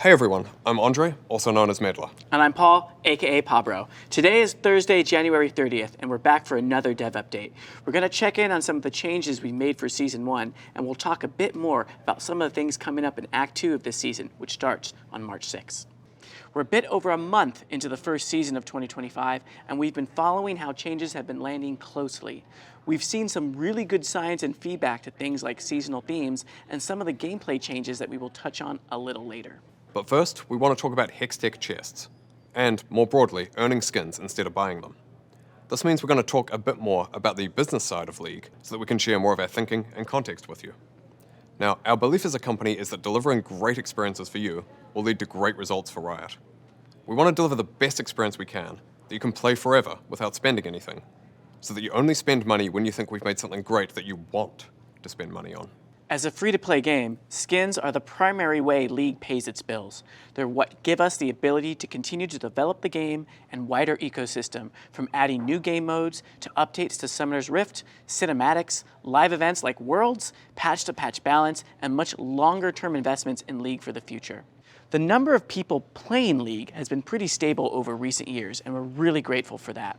Hey everyone, I'm Andre, also known as Medler. And I'm Paul, aka Pabro. Today is Thursday, January 30th, and we're back for another dev update. We're going to check in on some of the changes we made for Season 1, and we'll talk a bit more about some of the things coming up in Act 2 of this season, which starts on March 6th. We're a bit over a month into the first season of 2025, and we've been following how changes have been landing closely. We've seen some really good signs and feedback to things like seasonal themes and some of the gameplay changes that we will touch on a little later. But first, we want to talk about Hextech chests, and more broadly, earning skins instead of buying them. This means we're going to talk a bit more about the business side of League so that we can share more of our thinking and context with you. Now, our belief as a company is that delivering great experiences for you will lead to great results for Riot. We want to deliver the best experience we can, that you can play forever without spending anything, so that you only spend money when you think we've made something great that you want to spend money on. As a free-to-play game, skins are the primary way League pays its bills. They're what give us the ability to continue to develop the game and wider ecosystem, from adding new game modes to updates to Summoner's Rift, cinematics, live events like Worlds, patch-to-patch balance, and much longer-term investments in League for the future. The number of people playing League has been pretty stable over recent years, and we're really grateful for that.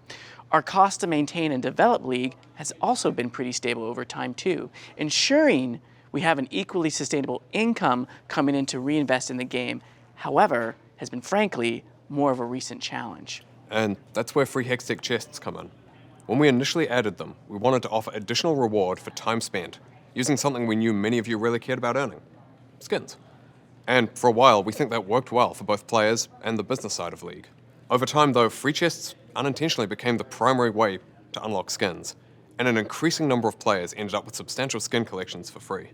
Our cost to maintain and develop League has also been pretty stable over time too, ensuring we have an equally sustainable income coming in to reinvest in the game, however, has been frankly more of a recent challenge. And that's where free Hextech chests come in. When we initially added them, we wanted to offer additional reward for time spent using something we knew many of you really cared about earning: skins. And for a while, we think that worked well for both players and the business side of League. Over time, though, free chests unintentionally became the primary way to unlock skins, and an increasing number of players ended up with substantial skin collections for free.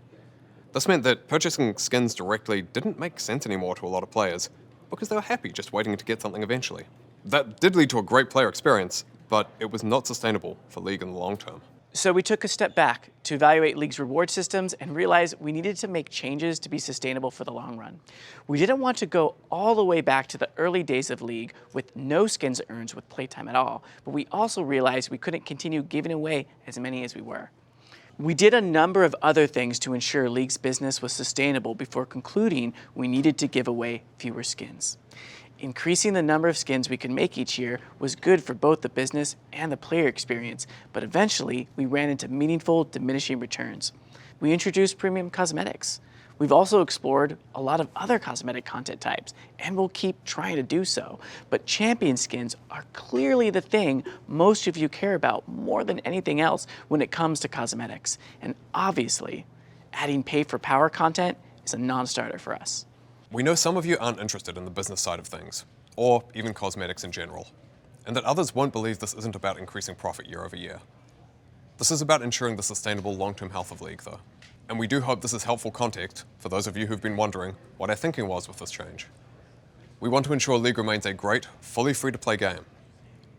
This meant that purchasing skins directly didn't make sense anymore to a lot of players, because they were happy just waiting to get something eventually. That did lead to a great player experience, but it was not sustainable for League in the long term. So we took a step back to evaluate League's reward systems and realized we needed to make changes to be sustainable for the long run. We didn't want to go all the way back to the early days of League with no skins earned with playtime at all, but we also realized we couldn't continue giving away as many as we were. We did a number of other things to ensure League's business was sustainable before concluding we needed to give away fewer skins. Increasing the number of skins we could make each year was good for both the business and the player experience, but eventually we ran into meaningful diminishing returns. We introduced premium cosmetics. We've also explored a lot of other cosmetic content types, and we'll keep trying to do so. But champion skins are clearly the thing most of you care about more than anything else when it comes to cosmetics. And obviously, adding pay for power content is a non-starter for us. We know some of you aren't interested in the business side of things, or even cosmetics in general, and that others won't believe this isn't about increasing profit year over year. This is about ensuring the sustainable long-term health of League, though. And we do hope this is helpful context for those of you who've been wondering what our thinking was with this change. We want to ensure League remains a great, fully free-to-play game.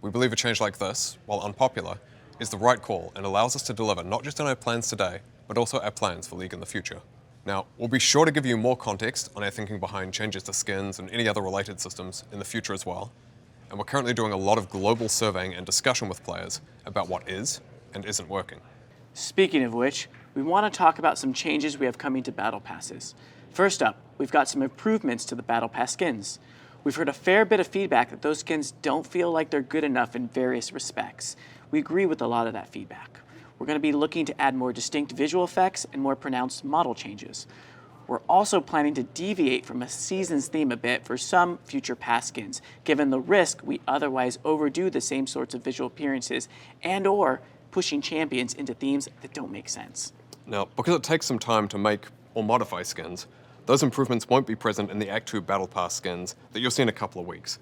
We believe a change like this, while unpopular, is the right call and allows us to deliver not just on our plans today, but also our plans for League in the future. Now, we'll be sure to give you more context on our thinking behind changes to skins and any other related systems in the future as well. And we're currently doing a lot of global surveying and discussion with players about what is and isn't working. Speaking of which, we want to talk about some changes we have coming to Battle Passes. First up, we've got some improvements to the Battle Pass skins. We've heard a fair bit of feedback that those skins don't feel like they're good enough in various respects. We agree with a lot of that feedback. We're going to be looking to add more distinct visual effects and more pronounced model changes. We're also planning to deviate from a season's theme a bit for some future pass skins, given the risk we otherwise overdo the same sorts of visual appearances and/or pushing champions into themes that don't make sense. Now, because it takes some time to make or modify skins, those improvements won't be present in the Act 2 Battle Pass skins that you'll see in a couple of weeks.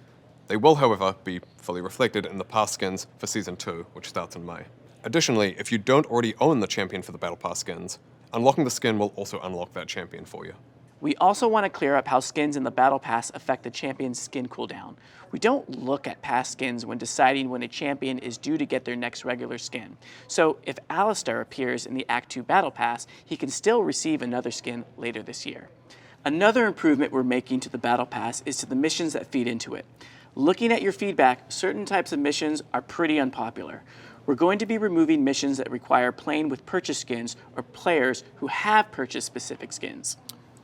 They will, however, be fully reflected in the pass skins for Season 2, which starts in May. Additionally, if you don't already own the champion for the Battle Pass skins, unlocking the skin will also unlock that champion for you. We also want to clear up how skins in the Battle Pass affect the champion's skin cooldown. We don't look at past skins when deciding when a champion is due to get their next regular skin. So if Alistar appears in the Act 2 Battle Pass, he can still receive another skin later this year. Another improvement we're making to the Battle Pass is to the missions that feed into it. Looking at your feedback, certain types of missions are pretty unpopular. We're going to be removing missions that require playing with purchase skins or players who have purchased specific skins.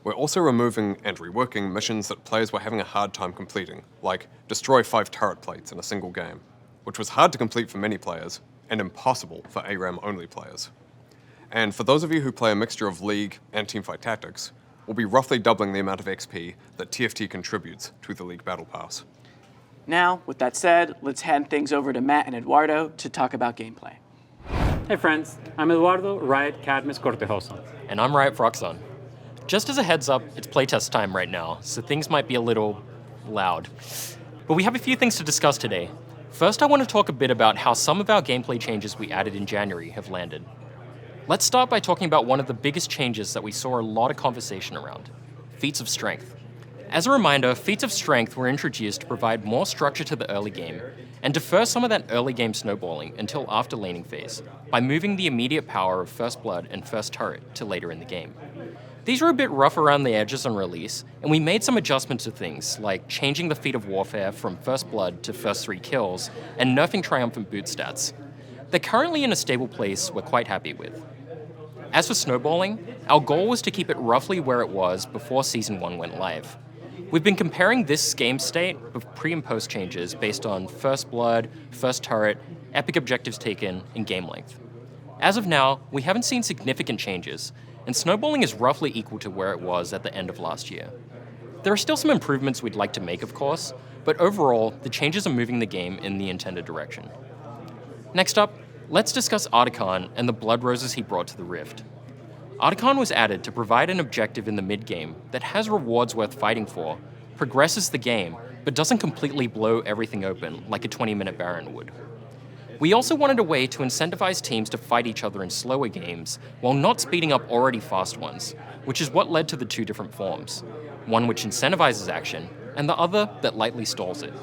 We're also removing and reworking missions that players were having a hard time completing, like destroy 5 turret plates in a single game, which was hard to complete for many players and impossible for ARAM-only players. And for those of you who play a mixture of League and Teamfight Tactics, we'll be roughly doubling the amount of XP that TFT contributes to the League Battle Pass. Now, with that said, let's hand things over to Matt and Eduardo to talk about gameplay. Hey friends, I'm Eduardo Riot Cadmus Cortejosa. And I'm Riot Froxon. Just as a heads up, it's playtest time right now, so things might be a little loud. But we have a few things to discuss today. First, I want to talk a bit about how some of our gameplay changes we added in January have landed. Let's start by talking about one of the biggest changes that we saw a lot of conversation around, Feats of Strength. As a reminder, Feats of Strength were introduced to provide more structure to the early game and defer some of that early game snowballing until after laning phase by moving the immediate power of First Blood and First Turret to later in the game. These were a bit rough around the edges on release, and we made some adjustments to things, like changing the Feat of Warfare from First Blood to First 3 kills, and nerfing Triumphant Boot stats. They're currently in a stable place we're quite happy with. As for snowballing, our goal was to keep it roughly where it was before Season 1 went live. We've been comparing this game state with pre- and post changes based on First Blood, First Turret, epic objectives taken, and game length. As of now, we haven't seen significant changes, and snowballing is roughly equal to where it was at the end of last year. There are still some improvements we'd like to make, of course, but overall, the changes are moving the game in the intended direction. Next up, let's discuss Otacon and the Blood Roses he brought to the Rift. Otacon was added to provide an objective in the mid-game that has rewards worth fighting for, progresses the game, but doesn't completely blow everything open like a 20-minute Baron would. We also wanted a way to incentivize teams to fight each other in slower games while not speeding up already fast ones, which is what led to the two different forms, one which incentivizes action, and the other that lightly stalls it.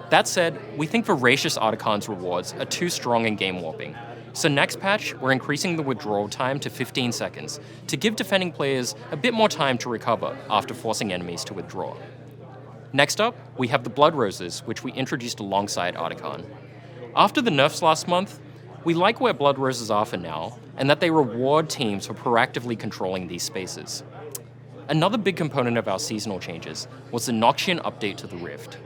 That said, we think Voracious Otacon's rewards are too strong in game warping, so next patch, we're increasing the withdrawal time to 15 seconds to give defending players a bit more time to recover after forcing enemies to withdraw. Next up, we have the Blood Roses, which we introduced alongside Otacon. After the nerfs last month, we like where Blood Roses are for now, and that they reward teams for proactively controlling these spaces. Another big component of our seasonal changes was the Noxian update to the Rift.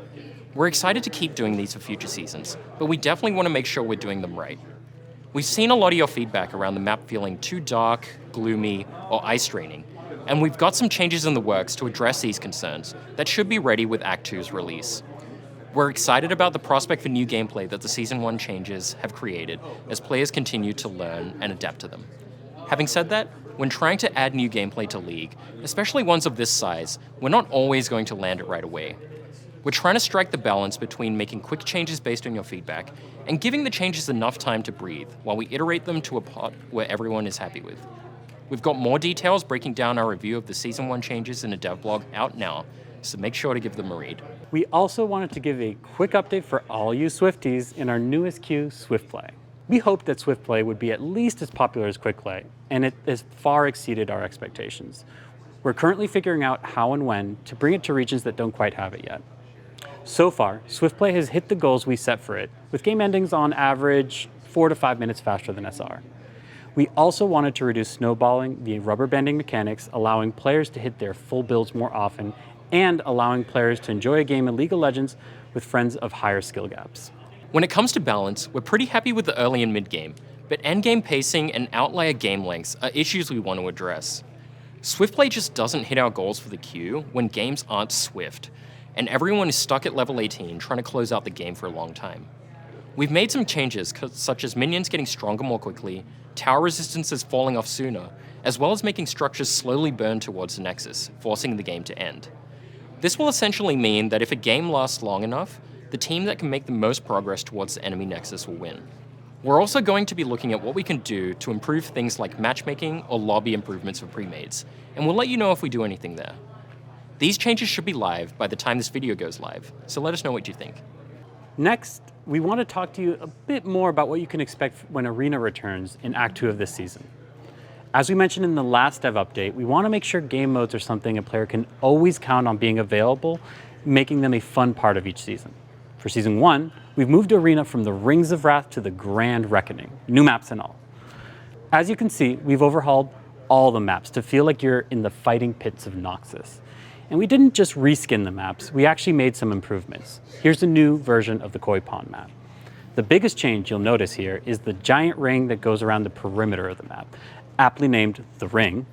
We're excited to keep doing these for future seasons, but we definitely want to make sure we're doing them right. We've seen a lot of your feedback around the map feeling too dark, gloomy, or ice draining, and we've got some changes in the works to address these concerns that should be ready with Act 2's release. We're excited about the prospect for new gameplay that the Season 1 changes have created as players continue to learn and adapt to them. Having said that, when trying to add new gameplay to League, especially ones of this size, we're not always going to land it right away. We're trying to strike the balance between making quick changes based on your feedback and giving the changes enough time to breathe while we iterate them to a pot where everyone is happy with. We've got more details breaking down our review of the Season 1 changes in a dev blog out now, so make sure to give them a read. We also wanted to give a quick update for all you Swifties in our newest queue, SwiftPlay. We hoped that SwiftPlay would be at least as popular as QuickPlay, and it has far exceeded our expectations. We're currently figuring out how and when to bring it to regions that don't quite have it yet. So far, SwiftPlay has hit the goals we set for it, with game endings on average 4 to 5 minutes faster than SR. We also wanted to reduce snowballing via rubber banding mechanics, allowing players to hit their full builds more often, and allowing players to enjoy a game of League of Legends with friends of higher skill gaps. When it comes to balance, we're pretty happy with the early and mid game, but endgame pacing and outlier game lengths are issues we want to address. SwiftPlay just doesn't hit our goals for the queue when games aren't swift, and everyone is stuck at level 18 trying to close out the game for a long time. We've made some changes, such as minions getting stronger more quickly, tower resistances falling off sooner, as well as making structures slowly burn towards the Nexus, forcing the game to end. This will essentially mean that if a game lasts long enough, the team that can make the most progress towards the enemy Nexus will win. We're also going to be looking at what we can do to improve things like matchmaking or lobby improvements for pre-mades, and we'll let you know if we do anything there. These changes should be live by the time this video goes live, so let us know what you think. Next, we want to talk to you a bit more about what you can expect when Arena returns in Act 2 of this season. As we mentioned in the last dev update, we want to make sure game modes are something a player can always count on being available, making them a fun part of each season. For Season 1, we've moved Arena from the Rings of Wrath to the Grand Reckoning, new maps and all. As you can see, we've overhauled all the maps to feel like you're in the fighting pits of Noxus. And we didn't just reskin the maps, we actually made some improvements. Here's a new version of the Koi Pond map. The biggest change you'll notice here is the giant ring that goes around the perimeter of the map, aptly named the Ring,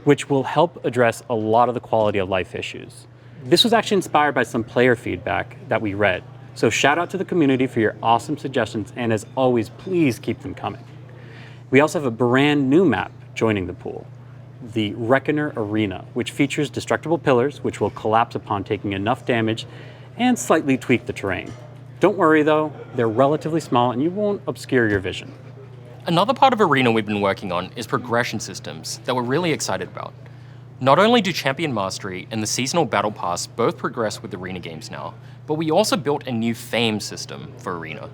which will help address a lot of the quality of life issues. This was actually inspired by some player feedback that we read. So shout out to the community for your awesome suggestions, and as always, please keep them coming. We also have a brand new map joining the pool, the Reckoner Arena, which features destructible pillars, which will collapse upon taking enough damage and slightly tweak the terrain. Don't worry though, they're relatively small and you won't obscure your vision. Another part of Arena we've been working on is progression systems that we're really excited about. Not only do Champion Mastery and the Seasonal Battle Pass both progress with Arena games now, but we also built a new Fame system for Arena.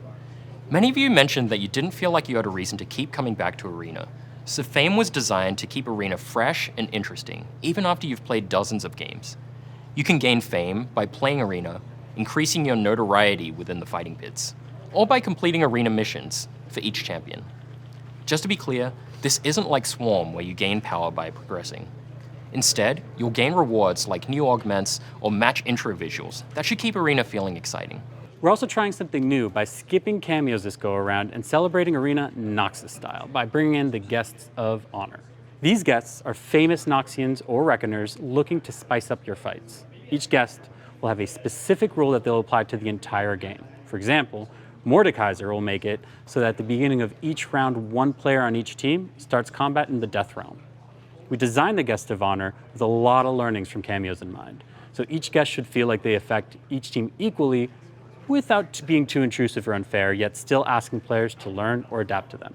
Many of you mentioned that you didn't feel like you had a reason to keep coming back to Arena, so Fame was designed to keep Arena fresh and interesting, even after you've played dozens of games. You can gain Fame by playing Arena, increasing your notoriety within the fighting pits, or by completing Arena missions for each champion. Just to be clear, this isn't like Swarm where you gain power by progressing. Instead, you'll gain rewards like new augments or match intro visuals that should keep Arena feeling exciting. We're also trying something new by skipping cameos this go around and celebrating Arena Noxus style by bringing in the Guests of Honor. These guests are famous Noxians or Reckoners looking to spice up your fights. Each guest will have a specific rule that they'll apply to the entire game. For example, Mordekaiser will make it so that at the beginning of each round, one player on each team starts combat in the Death Realm. We designed the Guest of Honor with a lot of learnings from cameos in mind, so each guest should feel like they affect each team equally without being too intrusive or unfair, yet still asking players to learn or adapt to them.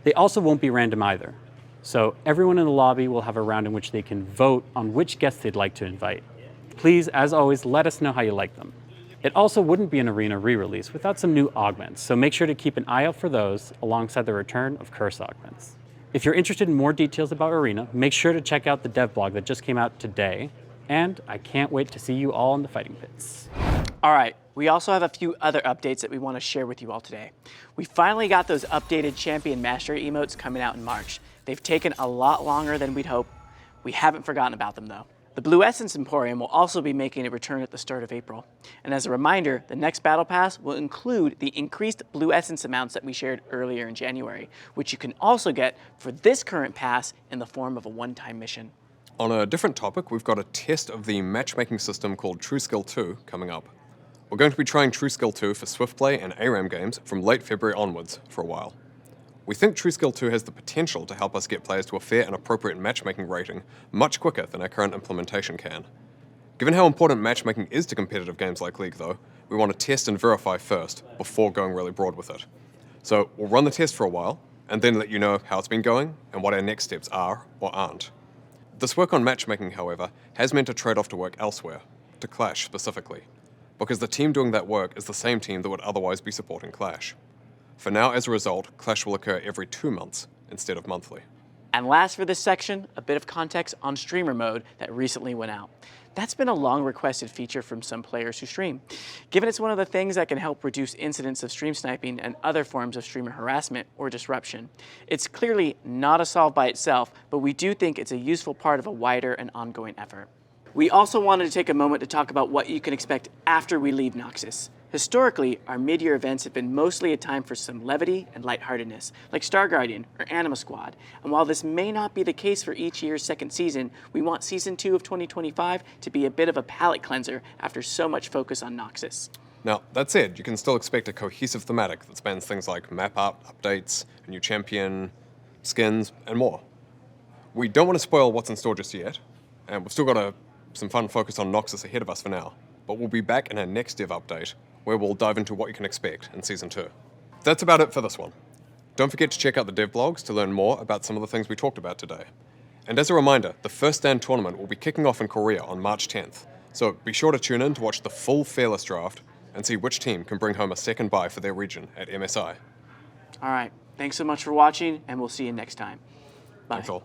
They also won't be random either, so everyone in the lobby will have a round in which they can vote on which guests they'd like to invite. Please, as always, let us know how you like them. It also wouldn't be an Arena re-release without some new augments, so make sure to keep an eye out for those alongside the return of Curse augments. If you're interested in more details about Arena, make sure to check out the dev blog that just came out today, and I can't wait to see you all in the fighting pits. All right, we also have a few other updates that we want to share with you all today. We finally got those updated Champion Mastery emotes coming out in March. They've taken a lot longer than we'd hoped. We haven't forgotten about them though. The Blue Essence Emporium will also be making a return at the start of April. And as a reminder, the next Battle Pass will include the increased Blue Essence amounts that we shared earlier in January, which you can also get for this current pass in the form of a one-time mission. On a different topic, we've got a test of the matchmaking system called TrueSkill 2 coming up. We're going to be trying TrueSkill 2 for SwiftPlay and ARAM games from late February onwards for a while. We think TrueSkill 2 has the potential to help us get players to a fair and appropriate matchmaking rating much quicker than our current implementation can. Given how important matchmaking is to competitive games like League though, we want to test and verify first before going really broad with it. So we'll run the test for a while and then let you know how it's been going and what our next steps are or aren't. This work on matchmaking, however, has meant a trade-off to work elsewhere, to Clash specifically, because the team doing that work is the same team that would otherwise be supporting Clash. For now, as a result, Clash will occur every 2 months instead of monthly. And last for this section, a bit of context on streamer mode that recently went out. That's been a long requested feature from some players who stream. Given it's one of the things that can help reduce incidents of stream sniping and other forms of streamer harassment or disruption. It's clearly not a solve by itself, but we do think it's a useful part of a wider and ongoing effort. We also wanted to take a moment to talk about what you can expect after we leave Noxus. Historically, our mid-year events have been mostly a time for some levity and lightheartedness, like Star Guardian or Anima Squad. And while this may not be the case for each year's second season, we want Season 2 of 2025 to be a bit of a palate cleanser after so much focus on Noxus. Now, that said, you can still expect a cohesive thematic that spans things like map art, updates, a new champion, skins, and more. We don't want to spoil what's in store just yet, and we've still got some fun focus on Noxus ahead of us for now, but we'll be back in our next dev update, where we'll dive into what you can expect in Season 2. That's about it for this one. Don't forget to check out the dev blogs to learn more about some of the things we talked about today. And as a reminder, the First Stand tournament will be kicking off in Korea on March 10th, so be sure to tune in to watch the full Fearless draft and see which team can bring home a second bye for their region at MSI. All right, thanks so much for watching, and we'll see you next time. Bye. Thanks all.